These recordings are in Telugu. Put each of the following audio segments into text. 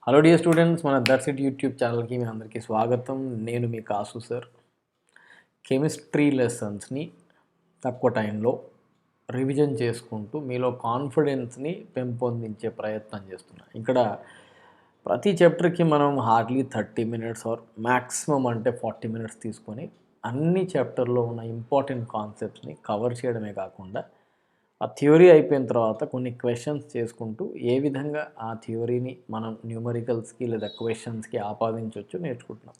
హలో డియర్ స్టూడెంట్స్, మన దట్స్ ఇట్ యూట్యూబ్ ఛానల్కి మీ అందరికీ స్వాగతం. నేను మీ కాసు సార్. కెమిస్ట్రీ లెసన్స్ని తక్కువ టైంలో రివిజన్ చేసుకుంటూ మీలో కాన్ఫిడెన్స్ని పెంపొందించే ప్రయత్నం చేస్తున్నాను. ఇక్కడ ప్రతి చాప్టర్కి మనం హార్డ్లీ 30 మినిట్స్ ఆర్ మ్యాక్సిమం అంటే 40 మినిట్స్ తీసుకొని అన్ని చాప్టర్లో ఉన్న ఇంపార్టెంట్ కాన్సెప్ట్స్ని కవర్ చేయడమే కాకుండా ఆ థియరీ అయిపోయిన తర్వాత కొన్ని క్వశ్చన్స్ చేసుకుంటూ ఏ విధంగా ఆ థియరీని మనం న్యూమరికల్స్కి లేదా క్వశ్చన్స్కి ఆపాదించవచ్చు నేర్చుకుంటున్నాం.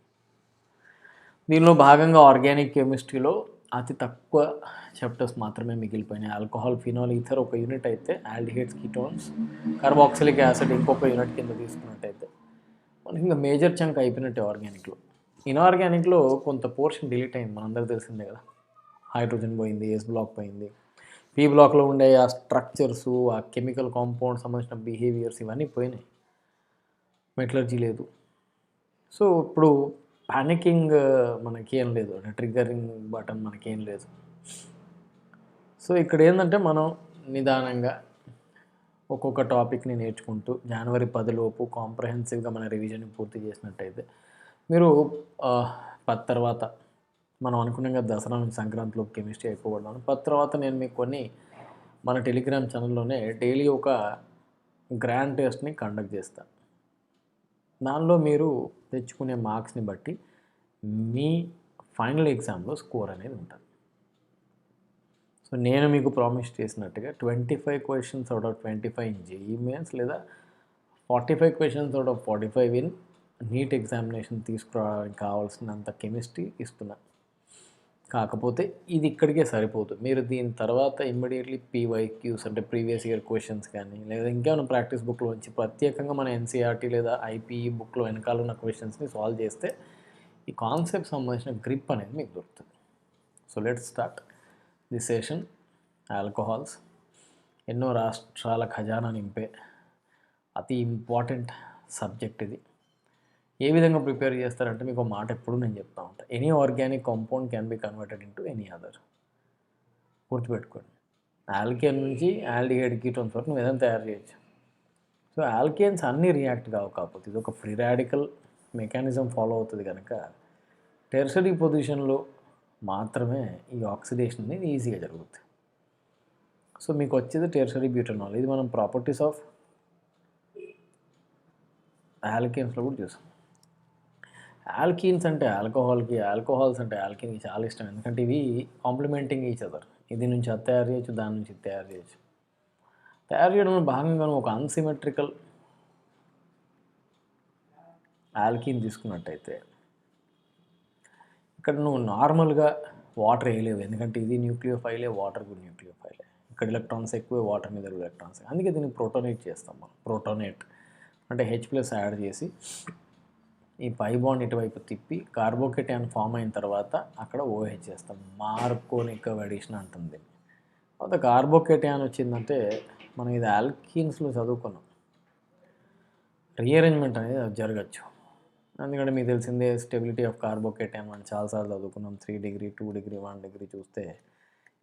దీనిలో భాగంగా ఆర్గానిక్ కెమిస్ట్రీలో అతి తక్కువ చాప్టర్స్ మాత్రమే మిగిలిపోయినాయి. ఆల్కహాల్, ఫినాల్, ఈథర్ ఒక యూనిట్ అయితే, ఆల్డిహైడ్స్, కీటోన్స్, కార్బాక్సిలిక్ యాసిడ్ ఇంకొక యూనిట్ కింద తీసుకున్నట్టయితే మనకి ఇంకా మేజర్ చంక్ అయిపోయినట్టే ఆర్గానిక్లో. ఇన్ఆర్గానిక్లో కొంత పోర్షన్ డిలీట్ అయింది, మనందరికీ తెలిసిందే కదా. హైడ్రోజన్ పోయింది, ఎస్ బ్లాక్ పోయింది, పీ బ్లాక్లో ఉండే ఆ స్ట్రక్చర్సు, ఆ కెమికల్ కాంపౌండ్ సంబంధించిన బిహేవియర్స్ ఇవన్నీ పోయినాయి. మెటలర్జీ లేదు. సో ఇప్పుడు పానికింగ్ మనకేం లేదు, ట్రిగ్గరింగ్ బటన్ మనకేం లేదు. సో ఇక్కడ ఏంటంటే మనం నిదానంగా ఒక్కొక్క టాపిక్ని నేర్చుకుంటూ జనవరి 10 లోపు కాంప్రహెన్సివ్గా మన రివిజన్ పూర్తి చేసినట్టయితే మీరు 10 తర్వాత మనం అనుకున్నాం కదా దసరా నుంచి సంక్రాంతిలోపు కెమిస్ట్రీ అయిపోవడం. 10 తర్వాత నేను మీకు కొన్ని మన టెలిగ్రామ్ ఛానల్లోనే డైలీ ఒక గ్రాండ్ టెస్ట్ని కండక్ట్ చేస్తాను. దానిలో మీరు తెచ్చుకునే మార్క్స్ని బట్టి మీ ఫైనల్ ఎగ్జామ్లో స్కోర్ అనేది ఉంటుంది. సో నేను మీకు ప్రామిస్ చేసినట్టుగా 25 questions out of 25 in JEE mains లేదా 45 questions out of 45 in neat examination తీసుకురావడానికి కావాల్సినంత కెమిస్ట్రీ ఇస్తున్నా. కాకపోతే ఇది ఇక్కడికే సరిపోదు. మీరు దీని తర్వాత ఇమ్మీడియట్లీ పీవైక్యూస్ అంటే ప్రీవియస్ ఇయర్ క్వశ్చన్స్ కానీ లేదా ఇంకేమైనా ప్రాక్టీస్ బుక్లో వచ్చి ప్రత్యేకంగా మన ఎన్సీఆర్టీ లేదా ఐపీఈ బుక్లో వెనకాల ఉన్న క్వశ్చన్స్ని సాల్వ్ చేస్తే ఈ కాన్సెప్ట్ సంబంధించిన గ్రిప్ అనేది మీకు దొరుకుతుంది. So let's start the session. Alcohols ఎన్నో రాష్ట్రాల ఖజానా నింపే అతి ఇంపార్టెంట్ సబ్జెక్ట్ ఇది. ఏ విధంగా ప్రిపేర్ చేస్తారంటే మీకు ఒక మాట ఎప్పుడు నేను చెప్తా ఉంటాను, any organic compound can be converted into any other. గుర్తుపెట్టుకోండి, ఆల్కేన్ నుంచి ఆల్డిహైడ్, కీటోన్స్ వరకు నువ్వు ఏదైనా తయారు చేయొచ్చు. సో ఆల్కేన్స్ అన్నీ రియాక్ట్ కావు, కాకపోతే ఇది ఒక ఫ్రీ రాడికల్ మెకానిజం ఫాలో అవుతుంది కనుక టెర్షరీ పొజిషన్లో మాత్రమే ఈ ఆక్సిడేషన్ అనేది ఈజీగా జరుగుతుంది. సో మీకు వచ్చేది టెర్షరీ బ్యూటనాల్. ఇది మనం ప్రాపర్టీస్ ఆఫ్ ఆల్కేన్స్లో కూడా చూసాం. ఆల్కీన్స్ అంటే ఆల్కహాల్కి, ఆల్కహాల్స్ అంటే ఆల్కీన్కి చాలా ఇష్టం, ఎందుకంటే ఇవి కాంప్లిమెంటింగ్ ఈచ్ అదర్. ఇది నుంచి అది తయారు చేయొచ్చు, దాని నుంచి ఇది తయారు చేయొచ్చు. తయారు చేయడంలో భాగంగా ఒక అన్సిమెట్రికల్ ఆల్కీన్ తీసుకున్నట్టయితే ఇక్కడ నువ్వు నార్మల్గా వాటర్ వేయలేవు, ఎందుకంటే ఇది న్యూక్లియోఫైలే, వాటర్ కూడా న్యూక్లియోఫైలే. ఇక్కడ ఎలక్ట్రాన్స్ ఎక్కువే, వాటర్ మీద ఎలక్ట్రాన్స్. అందుకే దీన్ని ప్రోటోనేట్ చేస్తాం మనం. ప్రోటోనేట్ అంటే H+ యాడ్ చేసి ఈ పై బాండ్ ఇటువైపు తిప్పి కార్బోకేటయాన్ ఫామ్ అయిన తర్వాత అక్కడ OH చేస్తాం. మార్కోనిక్ అడిషన్ అంటుంది. తర్వాత కార్బోకేటయాన్ వచ్చిందంటే మనం ఇది ఆల్కీన్స్లో చదువుకున్నాం, రీఅరేంజ్మెంట్ అనేది జరగచ్చు. ఎందుకంటే మీకు తెలిసిందే స్టెబిలిటీ ఆఫ్ కార్బోకేటయాన్ మనం చాలాసార్లు చదువుకున్నాం. 3 డిగ్రీ, 2 డిగ్రీ, 1 డిగ్రీ చూస్తే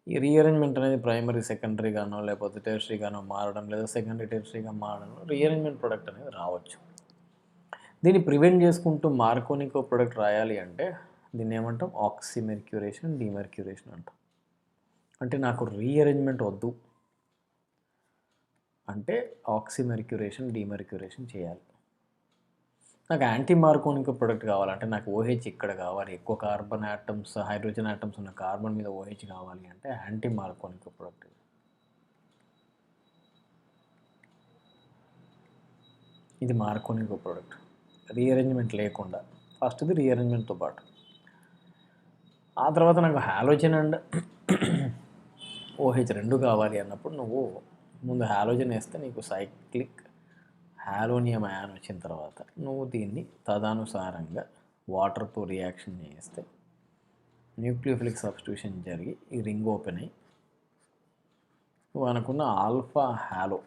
ఈ రీఅరేంజ్మెంట్ అనేది ప్రైమరీ సెకండరీగానో లేకపోతే టెర్షరీగానో మారడం, లేదా సెకండరీ టెర్షరీగా మారడం, రీఅరేంజ్మెంట్ ప్రొడక్ట్ అనేది రావచ్చు. దీన్ని ప్రివెంట్ చేసుకుంటూ మార్కోనికో ప్రొడక్ట్ రాయాలి అంటే దీన్ని ఏమంటాం, ఆక్సిమెర్క్యూరేషన్, డిమెర్క్యూరేషన్ అంటాం. అంటే నాకు రీఅరేంజ్మెంట్ వద్దు అంటే ఆక్సిమెర్క్యూరేషన్, డిమెర్క్యూరేషన్ చేయాలి. నాకు యాంటీ మార్కోనికో ప్రొడక్ట్ కావాలంటే నాకు OH ఇక్కడ కావాలి, ఎక్కువ కార్బన్ యాటమ్స్, హైడ్రోజన్ యాటమ్స్ ఉన్న కార్బన్ మీద OH కావాలి అంటే యాంటీ మార్కోనికో ప్రొడక్ట్. ఇది మార్కోనికో ప్రొడక్ట్ రీఅరేంజ్మెంట్ లేకుండా. ఫస్ట్ది రీఅరేంజ్మెంట్తో పాటు. ఆ తర్వాత నాకు హాలోజన్ అండ్ OH రెండు కావాలి అన్నప్పుడు నువ్వు ముందు హాలోజన్ వేస్తే నీకు సైక్లిక్ హాలోనియం అయాన్ వచ్చిన తర్వాత నువ్వు దీన్ని తదనుసారంగా వాటర్తో రియాక్షన్ చేస్తే న్యూక్లియోఫిలిక్ సబ్స్టిట్యూషన్ జరిగి ఈ రింగ్ ఓపెన్ అయ్యి నువ్వు అనుకున్న ఆల్ఫా హాలో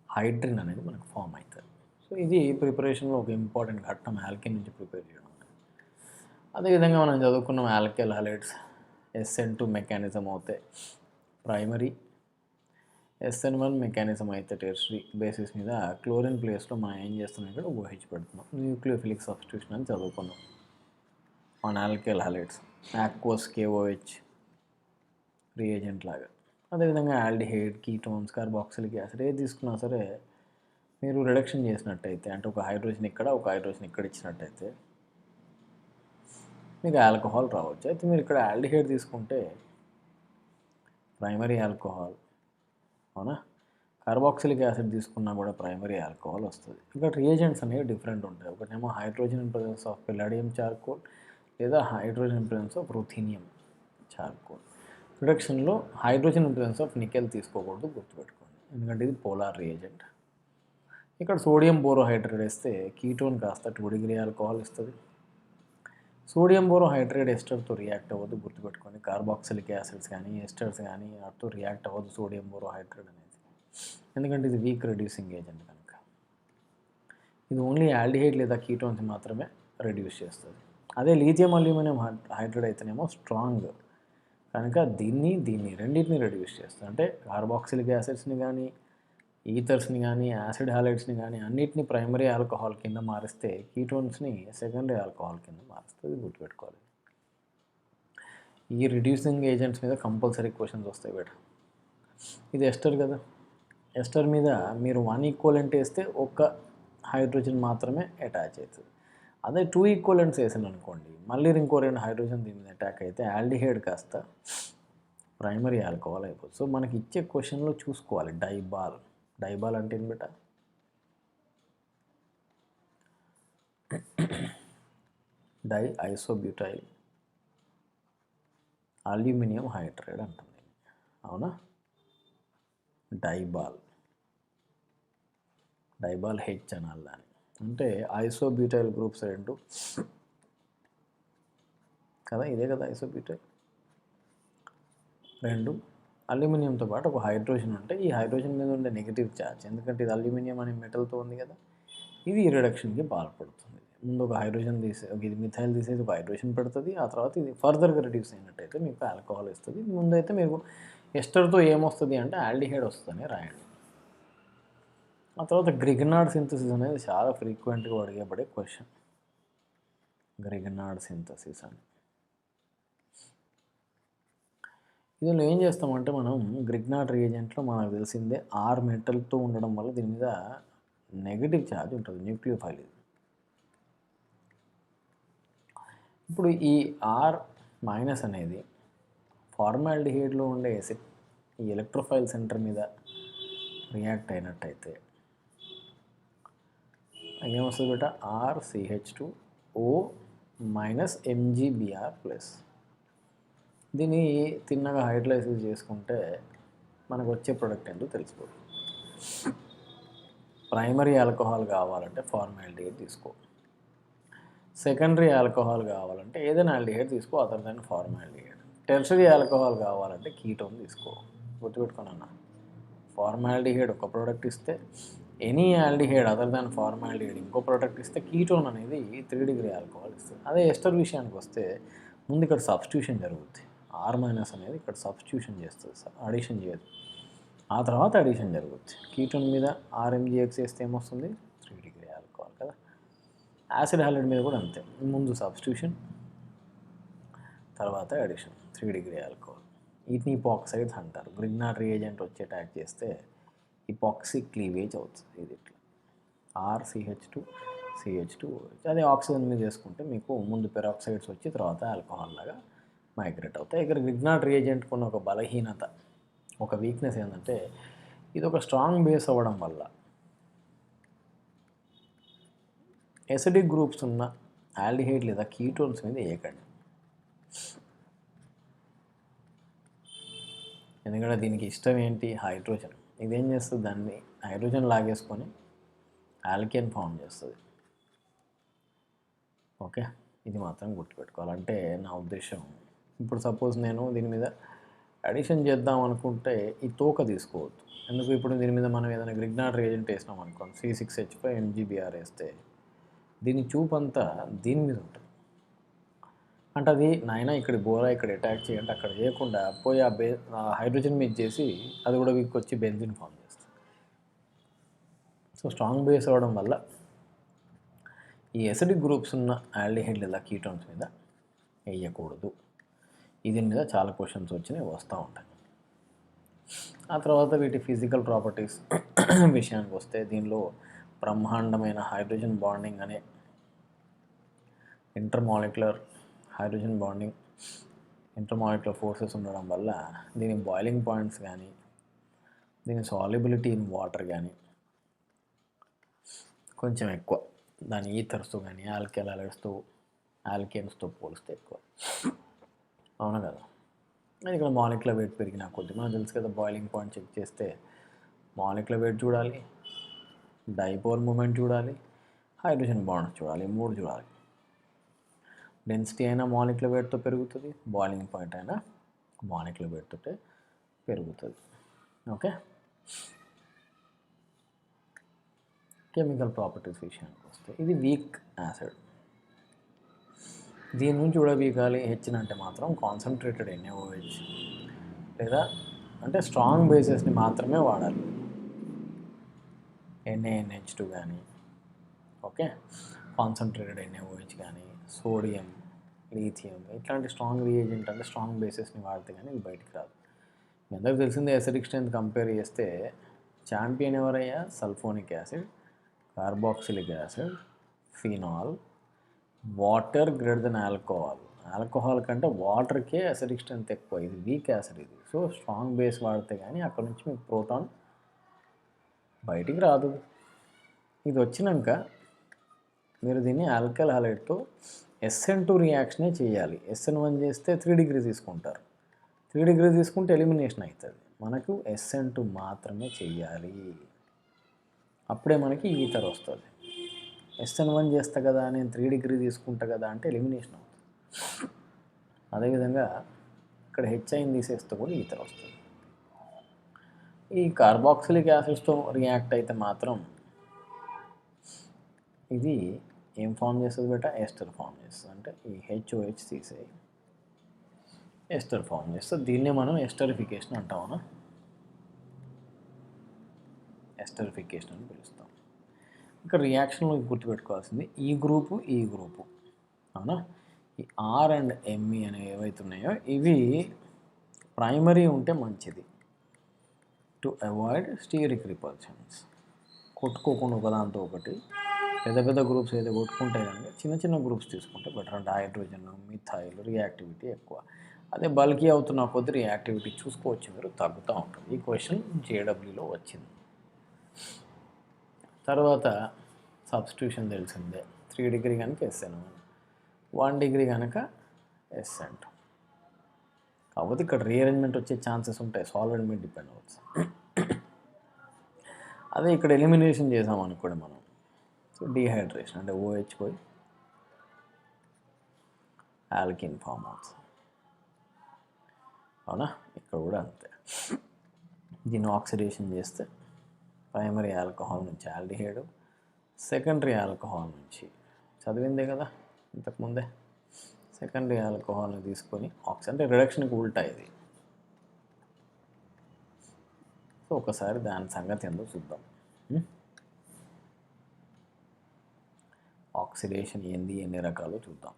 హైడ్రిన్ అనేది మనకు ఫామ్ అవుతుంది. సో ఇది ప్రిపరేషన్లో ఒక ఇంపార్టెంట్ ఘట్టం, ఆల్కిన్ నుంచి ప్రిపేర్ చేయడం. అదేవిధంగా మనం చదువుకున్నాం ఆల్కైల్ హలైడ్స్ SN2 మెకానిజం అవుతాయి. ప్రైమరీ SN1 మెకానిజం అయితే టెర్షరీ బేసిస్ మీద క్లోరిన్ ప్లేస్లో మనం ఏం చేస్తున్నాం, ఇక్కడ OH పెడుతున్నాం. న్యూక్లియోఫిలిక్ సబ్స్టిట్యూషన్ అని చదువుకున్నాం. On alkyl halides aqueous KOH reagent లాగా. అదేవిధంగా ఆల్డిహైడ్, కీటోన్స్, కార్బాక్సిలిక్ యాసిడ్ ఏది తీసుకున్నా సరే మీరు రిడక్షన్ చేసినట్టయితే, అంటే ఒక హైడ్రోజన్ ఇక్కడ ఒక హైడ్రోజన్ ఇక్కడ ఇచ్చినట్టయితే మీకు ఆల్కహాల్ రావచ్చు. అయితే మీరు ఇక్కడ ఆల్డిహైడ్ తీసుకుంటే ప్రైమరీ ఆల్కహాల్, అవునా? కార్బాక్సిలిక్ యాసిడ్ తీసుకున్నా కూడా ప్రైమరీ ఆల్కహాల్ వస్తుంది. ఇక్కడ రియేజెంట్స్ అనేవి డిఫరెంట్ ఉంటాయి. ఒకటేమో hydrogen in presence of palladium charcoal లేదా hydrogen in presence of ruthenium charcoal. రిడక్షన్లో hydrogen in presence of nickel తీసుకోకూడదు, గుర్తుపెట్టుకోండి, ఎందుకంటే ఇది పోలార్ రియేజెంట్. ఇక్కడ సోడియం బోరోహైడ్రేట్ వేస్తే కీటోన్ కాస్త 2 డిగ్రీ ఆల్కహాల్ ఇస్తుంది. సోడియం బోరోహైడ్రేట్ ఎస్టర్తో రియాక్ట్ అవ్వదు, గుర్తుపెట్టుకోండి. కార్బాక్సిలిక్ యాసిడ్స్ కానీ ఎస్టర్స్ కానీ వాటితో రియాక్ట్ అవ్వదు సోడియం బోరోహైడ్రేట్ అనేది, ఎందుకంటే ఇది వీక్ రెడ్యూసింగ్ ఏజెంట్ కనుక. ఇది ఓన్లీ ఆల్డిహైడ్ లేదా కీటోన్స్ మాత్రమే రెడ్యూస్ చేస్తుంది. అదే లీథియం అల్యూమినియం హైడ్రేట్ అయితేనేమో స్ట్రాంగ్ కనుక దీన్ని రెండింటిని రెడ్యూస్ చేస్తుంది. అంటే కార్బాక్సిలిక్ యాసిడ్స్ని కానీ ఈథర్స్ని కానీ యాసిడ్ హాలైడ్స్ని కానీ అన్నిటిని ప్రైమరీ ఆల్కహాల్ కింద మారిస్తే కీటోన్స్ని సెకండరీ ఆల్కహాల్ కింద మారుస్తుంది, గుర్తుపెట్టుకోవాలి. ఈ రిడ్యూసింగ్ ఏజెంట్స్ మీద కంపల్సరీ క్వశ్చన్స్ వస్తాయి బేట. ఇది ఎస్టర్ కదా, ఎస్టర్ మీద మీరు 1 ఈక్వలెంట్ వేస్తే ఒక్క హైడ్రోజన్ మాత్రమే అటాచ్ అవుతుంది. అదే 2 ఈక్వలెంట్స్ వేసాను అనుకోండి, మళ్ళీ ఇంకో 2 హైడ్రోజన్ దీని మీద అటాక్ అయితే ఆల్డిహైడ్ కాస్త ప్రైమరీ ఆల్కహాల్ అయిపోతుంది. సో మనకి ఇచ్చే క్వశ్చన్లో చూసుకోవాలి. డైబాల్ అంటే ఏం బేట? డై ఐసోబ్యూటైల్ అల్యూమినియం హైడ్రైడ్ అంటుంది, అవునా? డైబాల్ హెచ్ అనాలి దాన్ని. అంటే ఐసోబ్యూటైల్ గ్రూప్స్ 2 కదా, ఇదే కదా ఐసోబ్యూటైల్ 2 అల్యూమినియంతో పాటు ఒక హైడ్రోజన్ ఉంటే ఈ హైడ్రోజన్ మీద ఉండే నెగిటివ్ ఛార్జ్, ఎందుకంటే ఇది అల్యూమినియం అనే మెటల్తో ఉంది కదా, ఇది ఈ రిడక్షన్కి పాల్పడుతుంది. ముందు ఒక హైడ్రోజన్ ఇది మిథైల్ తీసేది ఒక హైడ్రోజన్ పెడుతుంది. ఆ తర్వాత ఇది ఫర్దర్గా రిడ్యూస్ అయినట్టయితే మీకు ఆల్కహాల్ ఇస్తుంది. ముందైతే మీకు ఎస్టర్తో ఏమొస్తుంది అంటే ఆల్డిహైడ్ వస్తుందని రాయండి. ఆ తర్వాత గ్రిగ్నార్డ్ సింథసిస్ అనేది చాలా ఫ్రీక్వెంట్గా అడిగబడే క్వశ్చన్. గ్రిగ్నార్డ్ సింథసిస్ అని ఇందులో ఏం చేస్తామంటే మనం గ్రిగ్నార్డ్ రియేజెంట్లో మనకు తెలిసిందే R మెటల్తో ఉండడం వల్ల దీని మీద నెగిటివ్ ఛార్జ్ ఉంటుంది, న్యూక్లియోఫైల్ ఇది. ఇప్పుడు ఈ R- అనేది ఫార్మాల్డిహైడ్లో ఉండే యాసిడ్ ఈ ఎలక్ట్రోఫైల్ సెంటర్ మీద రియాక్ట్ అయినట్టయితే ఏమొస్తుంది బేట? RCH2O - MgBr+. దీన్ని తిన్నగా హైడ్రలైజ్ చేసుకుంటే మనకు వచ్చే ప్రొడక్ట్ ఏంటో తెలిసిపోతుంది. ప్రైమరీ ఆల్కహాల్ కావాలంటే ఫార్మాల్డిహైడ్ తీసుకో, సెకండరీ ఆల్కహాల్ కావాలంటే ఏదైనా ఆల్డిహైడ్ తీసుకో other than formaldehyde. Tertiary alcohol కావాలంటే కీటోన్ తీసుకో, గుర్తుపెట్టుకున్నా. ఫార్మాల్డిహైడ్ ఒక ప్రోడక్ట్ ఇస్తే any aldehyde other than formaldehyde ఇంకో ప్రోడక్ట్ ఇస్తే కీటోన్ అనేది 3 డిగ్రీ ఆల్కహాల్ ఇస్తుంది. అదే ఎస్టర్ విషయానికి వస్తే ముందు ఇక్కడ సబ్స్టిట్యూషన్ జరుగుతుంది. R- అనేది ఇక్కడ సబ్స్టిట్యూషన్ చేస్తుంది, అడిషన్ చేయదు. ఆ తర్వాత అడిషన్ జరుగుతుంది. కీటోన్ మీద RMgX వేస్తే ఏమొస్తుంది? 3 డిగ్రీ ఆల్కహాల్ కదా. యాసిడ్ హాలైడ్ మీద కూడా అంతే, ముందు సబ్స్టిట్యూషన్ తర్వాత అడిషన్, 3 డిగ్రీ ఆల్కహాల్. వీటిని ఇపాక్సైడ్స్ అంటారు. గ్రిగ్నార్డ్ రియేజెంట్ వచ్చి అటాక్ చేస్తే ఇపాక్సీ క్లీవేజ్ అవుతుంది. ఇది ఇట్లా RCH2CH2OH. అదే ఆక్సిజన్ మీద చేసుకుంటే మీకు ముందు పెరాక్సైడ్స్ వచ్చి తర్వాత ఆల్కహాల్ లాగా మైగ్రేట్ అవుతాయి. ఇక్కడ గ్రిగ్నార్డ్ రియేజెంట్కి ఉన్న ఒక బలహీనత, ఒక వీక్నెస్ ఏంటంటే ఇది ఒక స్ట్రాంగ్ బేస్ అవ్వడం వల్ల ఎసిడిక్ గ్రూప్స్ ఉన్న ఆల్డిహైడ్ లేదా కీటోన్స్ మీద వేయకండి, ఎందుకంటే దీనికి ఇష్టం ఏంటి? హైడ్రోజన్. ఇదేం చేస్తుంది? దాన్ని హైడ్రోజన్ లాగేసుకొని ఆల్కేన్ ఫామ్ చేస్తుంది. ఓకే, ఇది మాత్రం గుర్తుపెట్టుకోవాలంటే నా ఉద్దేశం. ఇప్పుడు సపోజ్ నేను దీని మీద అడిషన్ చేద్దాం అనుకుంటే ఈ తోక తీసుకోవద్దు. ఎందుకు? ఇప్పుడు దీని మీద మనం ఏదైనా గ్రిగ్నార్డ్ రియేజెంట్ వేసినాం అనుకోండి, C6H5 MgBr వేస్తే దీని చూపు అంతా దీని మీద ఉంటుంది. అంటే అది నాయన ఇక్కడ బోరా ఇక్కడ అటాక్ చేయండి అక్కడ చేయకుండా పోయి ఆ హైడ్రోజన్ మిక్స్ చేసి అది కూడా వీక్ వచ్చి బెంజిన్ ఫామ్ చేస్తుంది. సో స్ట్రాంగ్ బేస్ అవ్వడం వల్ల ఈ ఎసిడిక్ గ్రూప్స్ ఉన్న ఆల్డిహైడ్ లేదా కీటోన్స్ మీద వేయకూడదు. దీని మీద చాలా క్వశ్చన్స్ వచ్చినాయి, వస్తూ ఉంటాయి. ఆ తర్వాత వీటి ఫిజికల్ ప్రాపర్టీస్ విషయానికి వస్తే దీనిలో బ్రహ్మాండమైన హైడ్రోజన్ బాండింగ్ అనే intermolecular hydrogen bonding intermolecular forces ఉండడం వల్ల దీని బాయిలింగ్ పాయింట్స్ కానీ దీని సాల్యుబిలిటీ ఇన్ వాటర్ కానీ కొంచెం ఎక్కువ, దాని ఈథర్స్తో కానీ ఆల్కేన్స్తో పోలిస్తే ఎక్కువ. అవునా కదా? ఇక్కడ మాలిక్యులర్ వెయిట్ పెరిగిన కొద్ది మనకు తెలుసు కదా, బాయిలింగ్ పాయింట్ చెక్ చేస్తే మాలిక్యులర్ వెయిట్ చూడాలి, డైపోల్ మూమెంట్ చూడాలి, హైడ్రోజన్ బాండ్స్ చూడాలి, 3 చూడాలి. డెన్సిటీ అయినా మాలిక్యులర్ వెయిట్తో పెరుగుతుంది, బాయిలింగ్ పాయింట్ అయినా మాలిక్యులర్ వెయిట్తో పెరుగుతుంది. ఓకే, కెమికల్ ప్రాపర్టీస్ విషయానికి వస్తే ఇది వీక్ యాసిడ్. దీని నుంచి విడబీగాలి హెచ్చిన అంటే మాత్రం కాన్సన్ట్రేటెడ్ NaOH లేదా అంటే స్ట్రాంగ్ బేసెస్ని మాత్రమే వాడాలి. NaNH2 కానీ, ఓకే, కాన్సన్ట్రేటెడ్ NaOH కానీ, సోడియం, లీథియం ఇట్లాంటి స్ట్రాంగ్ రియేజెంట్ అంటే స్ట్రాంగ్ బేసెస్ని వాడితే కానీ ఇది బయటికి రాదు. మీ అందరికి తెలిసిందే, ఎసిడిక్ స్ట్రెంత్ కంపేర్ చేస్తే ఛాంపియన్ ఎవరయ్యా? Sulphonic acid, carboxylic acid, phenol, water greater than alcohol. Alcohol కంటే వాటర్కే అసిడిక్ స్ట్రెంత్ ఎక్కువ. ఇది వీక్ యాసిడ్ ఇది. సో స్ట్రాంగ్ బేస్ వాడితే కానీ అక్కడ నుంచి మీకు ప్రోటాన్ బయటికి రాదు. ఇది వచ్చినాక మీరు దీన్ని ఆల్కల్ హాలైడ్తో SN2 రియాక్షనే చేయాలి. SN1 చేస్తే 3 డిగ్రీ తీసుకుంటారు. 3 డిగ్రీ తీసుకుంటే ఎలిమినేషన్ అవుతుంది. మనకు SN2 మాత్రమే చెయ్యాలి, అప్పుడే మనకి ఈథర్ వస్తుంది. SN1 చేస్తా కదా, నేను 3 డిగ్రీ తీసుకుంటా కదా అంటే ఎలిమినేషన్ అవుతుంది. అదేవిధంగా ఇక్కడ HIని తీసేస్తే కూడా ఈథర్ వస్తుంది. ఈ కార్బాక్సిలిక్ యాసిడ్స్తో రియాక్ట్ అయితే మాత్రం ఇది ఏం ఫామ్ చేస్తుంది బేటా? ఎస్టర్ ఫామ్ చేస్తుంది. అంటే ఈ HOH తీసేయి ఎస్టర్ ఫామ్ చేస్తుంది. దీన్నే మనం ఎస్టరిఫికేషన్ అంటామన్నా, ఎస్టరిఫికేషన్ అని పిలుస్తాం. ఇక్కడ రియాక్షన్లో గుర్తుపెట్టుకోవాల్సింది ఈ గ్రూపు అవునా. ఈ R అండ్ ME అనేవి ఏవైతే ఉన్నాయో ఇవి ప్రైమరీ ఉంటే మంచిది, టు అవాయిడ్ స్టీరిక్ రిపల్షన్స్. కొట్టుకోకుండా ఒకదాంతో ఒకటి పెద్ద పెద్ద గ్రూప్స్ ఏదో కొట్టుకుంటే కనుక చిన్న చిన్న గ్రూప్స్ తీసుకుంటే బెటర్. అంటే హైడ్రోజన్, మిథైల్ రియాక్టివిటీ ఎక్కువ. అదే బల్కీ అవుతున్న కొద్ది రియాక్టివిటీ చూసుకోవచ్చు, మీరు తగ్గుతూ ఉంటుంది. ఈ క్వశ్చన్ JEEలో వచ్చింది. తర్వాత సబ్స్టిట్యూషన్ తెలిసిందే. 3 డిగ్రీ కనుక SN1, 1 డిగ్రీ కనుక SN2. కాకపోతే ఇక్కడ రీఅరేంజ్మెంట్ వచ్చే ఛాన్సెస్ ఉంటాయి, సాల్వెంట్ మీద డిపెండ్ అవ్వచ్చు. అదే ఇక్కడ ఎలిమినేషన్ చేసామనుకోండి మనం, సో డీహైడ్రేషన్ అంటే OH పోయి ఆల్కిన్ ఫామ్ అవుతుంది. అవునా, ఇక్కడ కూడా అంతే. దీన్ని ఆక్సిడేషన్ చేస్తే ప్రైమరీ ఆల్కహాల్ నుంచి ఆల్డిహైడ్, సెకండరీ ఆల్కహాల్ నుంచి చదివిందే కదా ఇంతకుముందే, సెకండరీ ఆల్కహాల్ని తీసుకొని అంటే రిడక్షన్కి ఉల్టా ఇది. సో ఒకసారి దాని సంగతి ఏందో చూద్దాం. ఆక్సిడేషన్ ఏంది, ఎన్ని రకాలు చూద్దాం.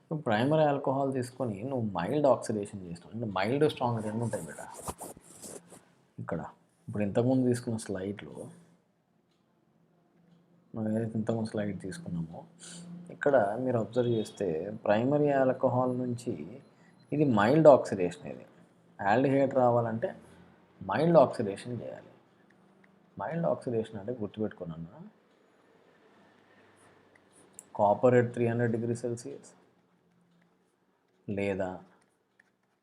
నువ్వు ప్రైమరీ ఆల్కహాల్ తీసుకొని నువ్వు మైల్డ్ ఆక్సిడేషన్ చేస్తావు. అంటే మైల్డ్ స్ట్రాంగ్ రెండు ఉంటాయి బేట. ఇక్కడ ఇప్పుడు ఇంతకుముందు తీసుకున్న స్లైడ్లో మనం ఏదైతే ఇంతకుముందు స్లైడ్ తీసుకున్నామో ఇక్కడ మీరు అబ్జర్వ్ చేస్తే ప్రైమరీ ఆల్కహాల్ నుంచి ఇది మైల్డ్ ఆక్సిడేషన్. ఇది ఆల్డిహైడ్ రావాలంటే మైల్డ్ ఆక్సిడేషన్ చేయాలి. మైల్డ్ ఆక్సిడేషన్ అంటే గుర్తుపెట్టుకున్నాను, కాపర్ ఎట్ 300 డిగ్రీ సెల్సియస్ లేదా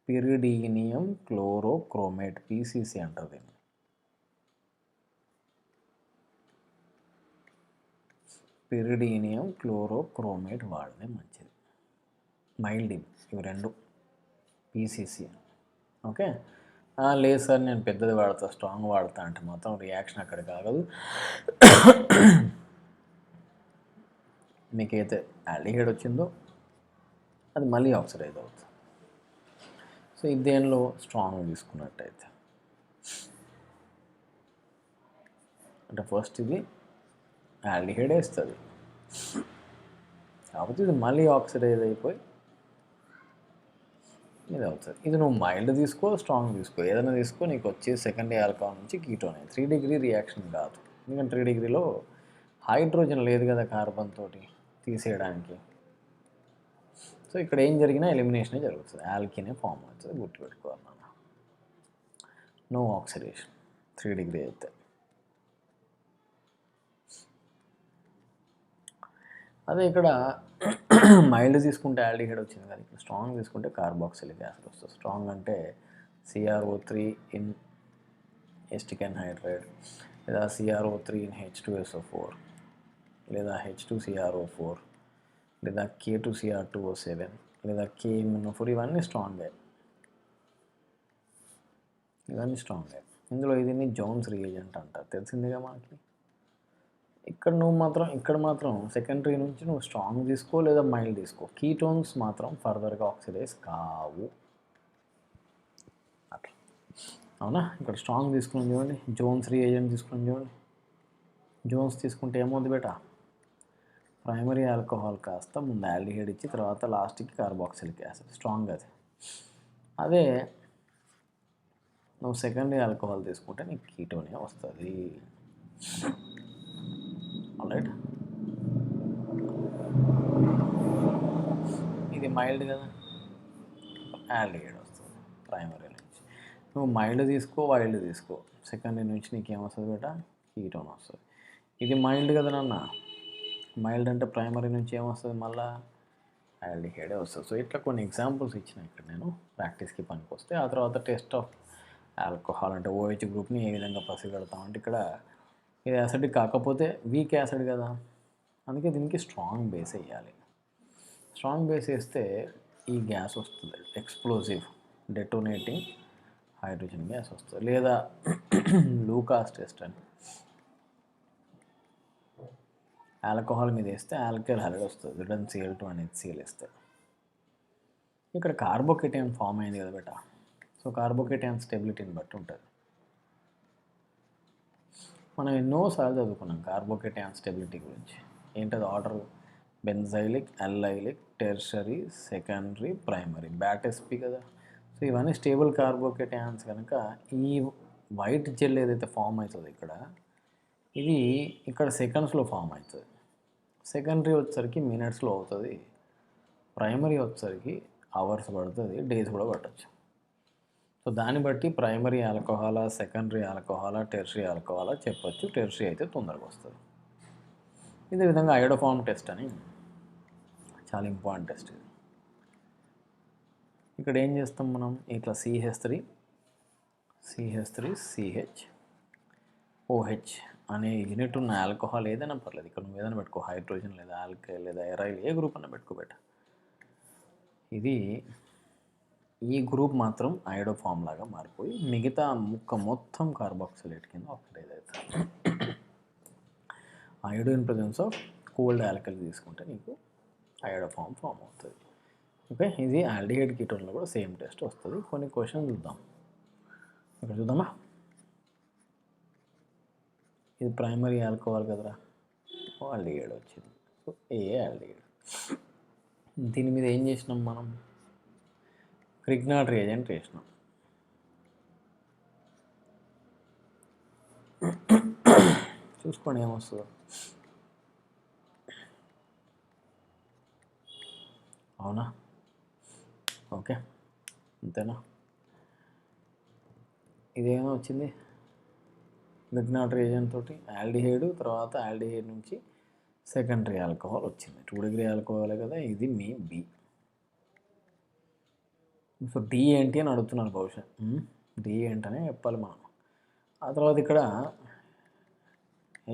పిరిడీనియం క్లోరోక్రోమేట్ PCC అంటారు దీన్ని. పిరిడీనియం క్లోరోక్రోమేట్ వాడితే మంచిది. మైల్డ్ ఇవి రెండు PCC. ఓకే, లేదు సార్ నేను పెద్దది వాడతా, స్ట్రాంగ్ వాడతా అంటే మాత్రం రియాక్షన్ అక్కడ కాగదు. మీకైతే ఆల్డిహైడ్ వచ్చిందో అది మళ్ళీ ఆక్సిడైజ్ అవుతుంది. సో ఇది దేనిలో స్ట్రాంగ్ తీసుకున్నట్టయితే అంటే ఫస్ట్ ఇది ఆల్డిహైడ్ వేస్తుంది, కాకపోతే ఇది మళ్ళీ ఆక్సిడైజ్ అయిపోయి ఇది అవుతుంది. ఇది నువ్వు మైల్డ్ తీసుకో, స్ట్రాంగ్ తీసుకో, ఏదైనా తీసుకో, నీకు వచ్చే సెకండరీ ఆల్కహాల్ నుంచి కీటోన్ 3 డిగ్రీ రియాక్షన్ కాదు. ఎందుకంటే 3 డిగ్రీలో హైడ్రోజన్ లేదు కదా కార్బన్ తోటి తీసేయడానికి. సో ఇక్కడ ఏం జరిగినా ఎలిమినేషనే జరుగుతుంది, ఆల్కినే ఫామ్ అవుతుంది. గుర్తుపెట్టుకోవాలి నాన్న. నో ఆక్సిడేషన్ 3 డిగ్రీ అయితే. అదే ఇక్కడ మైల్డ్ తీసుకుంటే ఆల్డిహైడ్ వచ్చింది కదా, ఇక్కడ స్ట్రాంగ్ తీసుకుంటే కార్బాక్సిలిక్ యాసిడ్ వస్తుంది. స్ట్రాంగ్ అంటే CrO3 ఇన్ ఎస్టిక్ అన్హైడ్రైడ్, లేదా CrO3 ఇన్ H2SO4, లేదా H2CrO4, లేదా K2Cr2O7, లేదా KMnO4. ఇవన్నీ స్ట్రాంగే, ఇందులో ఇది జోన్స్ రియేజెంట్ అంటారు, తెలిసిందిగా మనకి. ఇక్కడ మాత్రం సెకండరీ నుంచి నువ్వు స్ట్రాంగ్ తీసుకో లేదా మైల్డ్ తీసుకో, కీటోన్స్ మాత్రం ఫర్దర్గా ఆక్సిడైజ్ కావు అట్లా. అవునా? ఇక్కడ స్ట్రాంగ్ తీసుకుని చూడండి, జోన్స్ రియేజెంట్ తీసుకుని చూడండి. జోన్స్ తీసుకుంటే ఏమవుతుంది బేటా, ప్రైమరీ ఆల్కహాల్ కాస్త ముందు ఆల్డిహైడ్ ఇచ్చి తర్వాత లాస్ట్కి కార్బాక్సిలిక్ యాసిడ్, స్ట్రాంగ్ అది. అదే నువ్వు సెకండరీ ఆల్కహాల్ తీసుకుంటే నీకు కీటోనే వస్తుంది. ఆల్రైట్, ఇది మైల్డ్ కదా, ఆల్డిహైడ్ వస్తుంది ప్రైమరీ నుంచి. నువ్వు మైల్డ్ తీసుకో, వైల్డ్ తీసుకో, సెకండరీ నుంచి నీకేమొస్తుంది బేటా, కీటోన్ వస్తుంది. ఇది మైల్డ్ కదా నాన్న, మైల్డ్ అంటే ప్రైమరీ నుంచి ఏమొస్తుంది, మళ్ళీ ఆల్డిహైడే వస్తుంది. సో ఇట్లా కొన్ని ఎగ్జాంపుల్స్ ఇచ్చిన ఇక్కడ నేను ప్రాక్టీస్కి పనికి వస్తే. ఆ తర్వాత టెస్ట్ ఆఫ్ ఆల్కహాల్ అంటే OH గ్రూప్ని ఏ విధంగా పసిగడతామంటే, ఇక్కడ ఇది యాసిడ్ కాకపోతే వీక్ యాసిడ్ కదా, అందుకే దీనికి స్ట్రాంగ్ బేస్ వేయాలి. స్ట్రాంగ్ బేస్ వేస్తే ఈ గ్యాస్ వస్తుంది, ఎక్స్ప్లోజివ్ డెటోనేటింగ్ హైడ్రోజన్ గ్యాస్ వస్తుంది. లేదా లూకాస్ టెస్ట్ అని ఆల్కహాల్ మీద వేస్తే ఆల్కైల్ హైడ్రైడ్ వస్తుంది, రిటర్న్ Cl2 అని HCl వేస్తే. ఇక్కడ కార్బోకేటైన్ ఫామ్ అయింది కదా బేటా, సో కార్బోకేటైన్ స్టెబిలిటీని బట్టి ఉంటుంది. మనం ఎన్నోసార్లు చదువుకున్నాం కార్బోకేటైన్ స్టెబిలిటీ గురించి. ఏంటది order, benzylic, allylic, tertiary, secondary, primary, బ్యాటెస్పీ కదా. సో ఇవన్నీ స్టేబుల్ కార్బోకేటైన్స్ కనుక ఈ వైట్ జెల్ ఏదైతే ఫామ్ అవుతుంది ఇది ఇక్కడ సెకండ్స్లో ఫామ్ అవుతుంది. సెకండరీ వచ్చేసరికి మినిట్స్లో అవుతుంది, ప్రైమరీ వచ్చేసరికి అవర్స్ పడుతుంది, డేస్ కూడా పట్టచ్చు. సో దాన్ని బట్టి ప్రైమరీ ఆల్కహాలా, సెకండరీ ఆల్కహాలా, టెర్షరీ ఆల్కహాలా చెప్పొచ్చు. టెర్షరీ అయితే తొందరగా వస్తుంది. ఇదే విధంగా ఐడోఫార్మ్ టెస్ట్ అని చాలా ఇంపార్టెంట్ టెస్ట్ ఇది. ఇక్కడ ఏం చేస్తాం మనం, ఇట్లా CH3 CH అనే యూనిట్ ఉన్న ఆల్కహాల్ ఏదైనా పర్లేదు, ఇక్కడ నువ్వు ఏదైనా పెట్టుకో, హైడ్రోజన్ లేదా ఆల్కైల్ లేదా ఎరైల్, ఏ గ్రూప్ అన్నా పెట్టుకోబెట్ట. ఇది ఈ గ్రూప్ మాత్రం ఐడోఫామ్ లాగా మారిపోయి మిగతా ముక్క మొత్తం కార్బాక్సిలేట్ కింద ఆక్సిడైజ్ అవుతుంది. Iodine presence of cold alkali తీసుకుంటే నీకు ఐడోఫామ్ ఫామ్ అవుతుంది. ఓకే, ఇది ఆల్డిహైడ్ కీటోన్లో కూడా సేమ్ టెస్ట్ వస్తుంది. కొన్ని క్వశ్చన్ చూద్దాం. ఇక్కడ చూద్దామా, ఇది ప్రైమరీ ఆల్కహాల్ కదరా, ఆల్డిహైడ్ వచ్చింది. So aldehyde. దీని మీద ఏం చేసినాం మనం, క్రిగ్నాట్ రియేజెంట్ వేసినాం. చూసుకోండి ఏమొస్తుందో. అవునా, ఓకే, అంతేనా. ఇదేమో వచ్చింది క్రిగ్నాట్ రియేజెంట్ తోటి ఆల్డిహైడ్, తర్వాత ఆల్డిహైడ్ నుంచి సెకండరీ ఆల్కహాల్ వచ్చింది. 2 డిగ్రీ ఆల్కహాలే కదా, ఇది మీ B. సో D ఏంటి అని అడుగుతున్నారు బహుశా, D ఏంటనే చెప్పాలి మనం. ఆ తర్వాత ఇక్కడ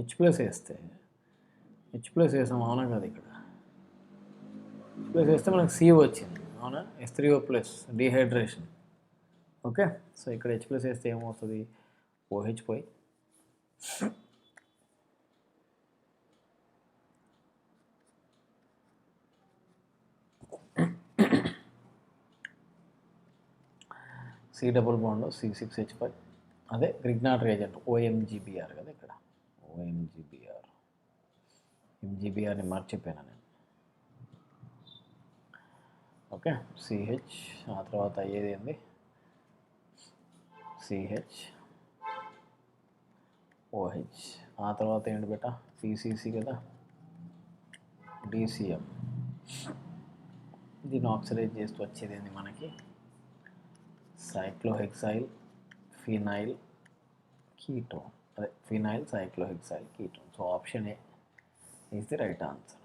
H+ వేస్తే, H+ వేసాం అవునా కదా, ఇక్కడ H+ వేస్తే మనకు CO వచ్చింది అవునా, H3O+, డీహైడ్రేషన్. ఓకే, సో ఇక్కడ H+ వేస్తే ఏమవుతుంది, OH పోయి C డబుల్ బాండ్ C6H5 అదే గ్రిగ్నాట్ రియేజెంట్ OMGBr కదా ఇక్కడ MGBRని మర్చిపోయాను నేను. ఓకే CH ఆ తర్వాత అయ్యేది ఏంది CH OH ఆ తర్వాత ఏంటి బేట CCC కదా DCM. దీన్ని ఆక్సిడైజ్ చేస్తూ వచ్చేది ఏంది మనకి సైక్లోహెక్సైల్ ఫినైల్ కీటోన్ అదే phenyl cyclohexyl ketone. So option A is the right answer.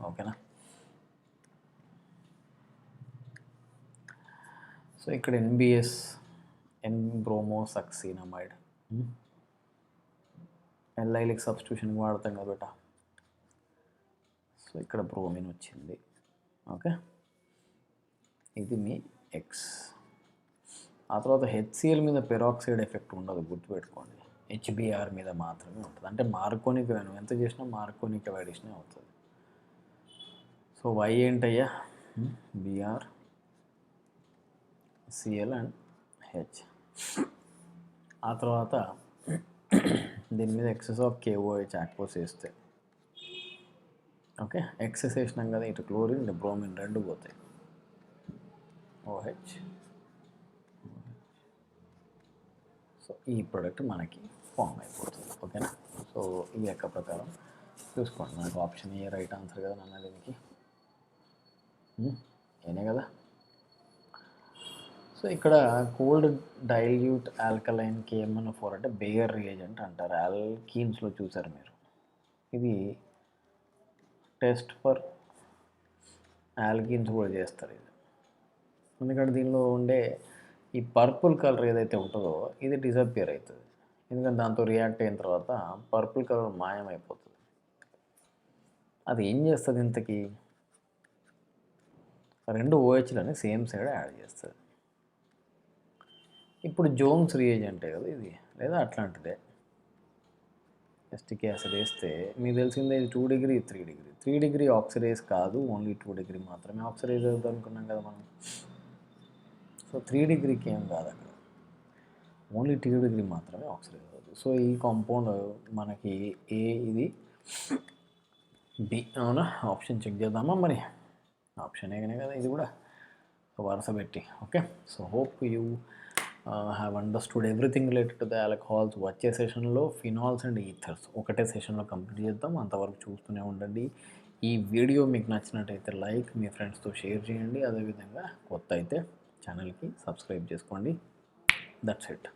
ఓకేనా. సో ఇక్కడ NBS N-బ్రోమోసక్సినమైడ్ ఎల్ఐలిక్ సబ్స్టిట్యూషన్కి వాడతాం కదా బేట. సో ఇక్కడ బ్రోమిన్ వచ్చింది. ఓకే ఇది మీ ఎక్స్. ఆ తర్వాత HCl మీద పెరాక్సైడ్ ఎఫెక్ట్ ఉండదు గుర్తుపెట్టుకోండి. HBr మీద మాత్రమే ఉంటుంది. అంటే మార్కోనిక్ నువ్వు ఎంత చేసినా మార్కోనిక్ అడిషనే అవుతుంది. సో Y ఏంటయ్యా Br Cl అండ్ H. ఆ తర్వాత దీని మీద ఎక్సెస్ ఆఫ్ KOH యాక్పోస్ వేస్తే ఓకే ఎక్సెస్ వేసినాం కదా ఇటు క్లోరిన్ ఇటు బ్రోమిన్ రెండు పోతాయి OH. సో ఈ ప్రోడక్ట్ మనకి ఫామ్ అయిపోతుంది. ఓకేనా. సో ఈ లెక్క ప్రకారం చూసుకోండి మనకు ఆప్షన్ ఏ రైట్ ఆన్సర్ కదా నాన్న దీనికి ఏనే కదా. సో ఇక్కడ కోల్డ్ డైల్యూట్ ఆల్కలైన్ KMnO4 అంటే బేయర్ రియేజెంట్ అంటారు. ఆల్కీన్స్లో చూసారు మీరు. ఇది టెస్ట్ ఫర్ ఆల్కీన్స్ కూడా చేస్తారు ఇది. ఎందుకంటే దీనిలో ఉండే ఈ పర్పుల్ కలర్ ఏదైతే ఉంటుందో ఇది డిసపియర్ అవుతుంది. ఎందుకంటే దాంతో రియాక్ట్ అయిన తర్వాత పర్పుల్ కలర్ మాయమైపోతుంది. అది ఏం చేస్తుంది ఇంతకీ రెండు OHలని సేమ్ సైడ్ యాడ్ చేస్తుంది. ఇప్పుడు జోన్స్ రియేజెంటే కదా ఇది లేదా అట్లాంటిదే. ఎస్టిక్ యాసిడ్ వేస్తే మీకు తెలిసిందే ఇది 2 డిగ్రీ 3 డిగ్రీ 3 డిగ్రీ ఆక్సిడైజ్ కాదు ఓన్లీ 2 డిగ్రీ మాత్రమే ఆక్సిడైజ్ అవుతుంది అనుకున్నాం కదా మనం. సో 3 డిగ్రీకి ఏం కాదు అక్కడ ఓన్లీ 2 డిగ్రీ మాత్రమే ఆక్సిడైజ్ అవుతుంది. సో ఈ కాంపౌండ్ మనకి ఏ ఇది బి అవునా. ఆప్షన్ చెక్ చేద్దామా మరి. ఆప్షన్ ఏగానే కదా ఇది కూడా వరుస పెట్టి. Okay so hope you have understood everything related to the alcohols. వచ్చే సెషన్లో ఫినాల్స్ అండ్ ఈథర్స్ ఒకటే సెషన్లో కంప్లీట్ చేద్దాం. అంతవరకు చూస్తూనే ఉండండి. ఈ వీడియో మీకు నచ్చినట్టయితే లైక్ మీ ఫ్రెండ్స్తో షేర్ చేయండి. అదేవిధంగా కొత్త అయితే ఛానల్కి సబ్స్క్రైబ్ చేసుకోండి. That's it.